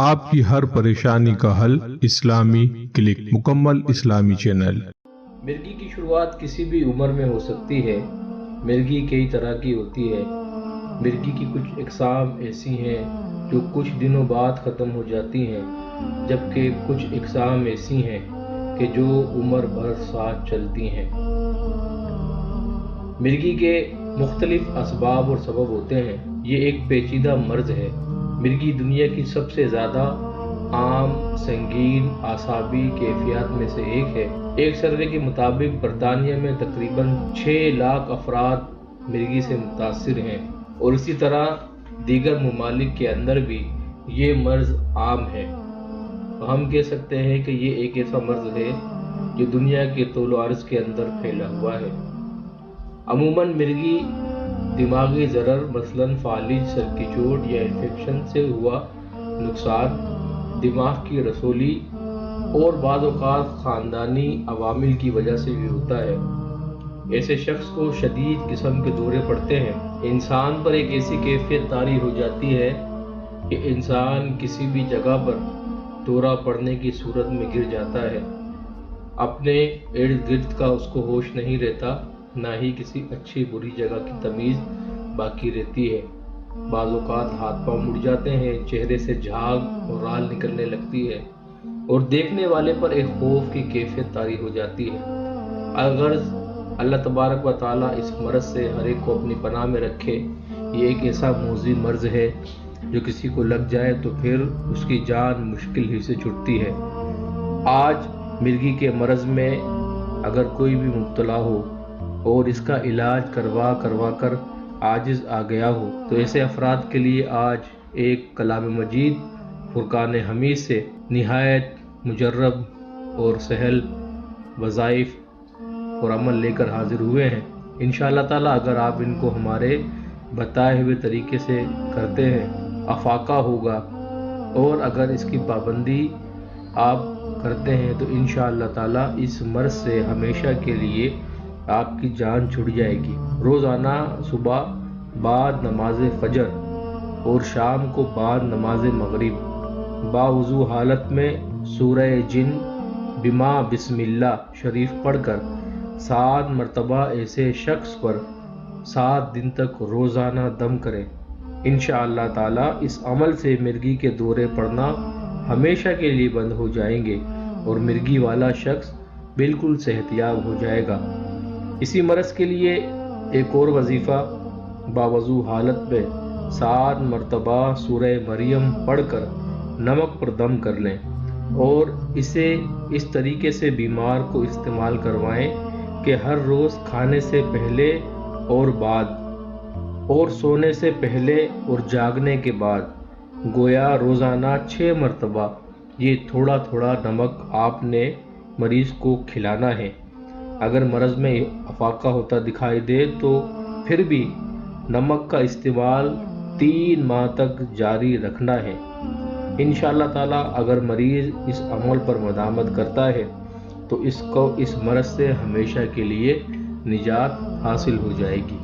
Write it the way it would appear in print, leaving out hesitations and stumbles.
آپ کی ہر پریشانی کا حل اسلامی کلک، مکمل اسلامی چینل۔ مرگی کی شروعات کسی بھی عمر میں ہو سکتی ہے۔ مرگی کئی طرح کی ہوتی ہے۔ مرگی کی کچھ اقسام ایسی ہیں جو کچھ دنوں بعد ختم ہو جاتی ہیں، جبکہ کچھ اقسام ایسی ہیں کہ جو عمر بھر ساتھ چلتی ہیں۔ مرگی کے مختلف اسباب اور سبب ہوتے ہیں۔ یہ ایک پیچیدہ مرض ہے۔ مرگی دنیا کی سب سے زیادہ عام سنگین اعصابی کیفیات میں سے ایک ہے۔ ایک سروے کے مطابق برطانیہ میں تقریباً 6 لاکھ افراد مرگی سے متاثر ہیں، اور اسی طرح دیگر ممالک کے اندر بھی یہ مرض عام ہے۔ ہم کہہ سکتے ہیں کہ یہ ایک ایسا مرض ہے جو دنیا کے طول و عرض کے اندر پھیلا ہوا ہے۔ عموماً مرگی دماغی ضرر مثلاً فالج، سر کی چوٹ یا انفیکشن سے ہوا نقصان، دماغ کی رسولی اور بعض اوقات خاندانی عوامل کی وجہ سے بھی ہوتا ہے۔ ایسے شخص کو شدید قسم کے دورے پڑتے ہیں۔ انسان پر ایک ایسی کیفیت طاری ہو جاتی ہے کہ انسان کسی بھی جگہ پر دورہ پڑنے کی صورت میں گر جاتا ہے۔ اپنے ارد گرد کا اس کو ہوش نہیں رہتا، نہ ہی کسی اچھی بری جگہ کی تمیز باقی رہتی ہے۔ بعض اوقات ہاتھ پاؤں مڑ جاتے ہیں، چہرے سے جھاگ اور رال نکلنے لگتی ہے، اور دیکھنے والے پر ایک خوف کی کیفیت طاری ہو جاتی ہے۔ اگر اللہ تبارک و تعالیٰ اس مرض سے ہر ایک کو اپنی پناہ میں رکھے، یہ ایک ایسا موذی مرض ہے جو کسی کو لگ جائے تو پھر اس کی جان مشکل ہی سے چھٹتی ہے۔ آج مرگی کے مرض میں اگر کوئی بھی مبتلا ہو اور اس کا علاج کروا کر عاجز آ گیا ہو، تو ایسے افراد کے لیے آج ایک کلام مجید فرقان حمید سے نہایت مجرب اور سہل وظائف اور عمل لے کر حاضر ہوئے ہیں۔ انشاءاللہ تعالیٰ اگر آپ ان کو ہمارے بتائے ہوئے طریقے سے کرتے ہیں، افاقہ ہوگا، اور اگر اس کی پابندی آپ کرتے ہیں تو انشاءاللہ تعالیٰ اس مرض سے ہمیشہ کے لیے آپ کی جان چھٹ جائے گی۔ روزانہ صبح بعد نماز فجر اور شام کو بعد نماز مغرب باوضو حالت میں سورہ جن بما بسم اللہ شریف پڑھ کر 7 مرتبہ ایسے شخص پر 7 دن تک روزانہ دم کریں۔ انشاءاللہ تعالیٰ اس عمل سے مرگی کے دورے پڑنا ہمیشہ کے لیے بند ہو جائیں گے، اور مرگی والا شخص بالکل صحت یاب ہو جائے گا۔ اسی مرض کے لیے ایک اور وظیفہ، باوضو حالت میں 7 مرتبہ سورہ مریم پڑھ کر نمک پر دم کر لیں، اور اسے اس طریقے سے بیمار کو استعمال کروائیں کہ ہر روز کھانے سے پہلے اور بعد، اور سونے سے پہلے اور جاگنے کے بعد، گویا روزانہ 6 مرتبہ یہ تھوڑا تھوڑا نمک آپ نے مریض کو کھلانا ہے۔ اگر مرض میں افاقہ ہوتا دکھائی دے تو پھر بھی نمک کا استعمال 3 ماہ تک جاری رکھنا ہے۔ انشاءاللہ تعالیٰ اگر مریض اس عمل پر مداومت کرتا ہے تو اس کو اس مرض سے ہمیشہ کے لیے نجات حاصل ہو جائے گی۔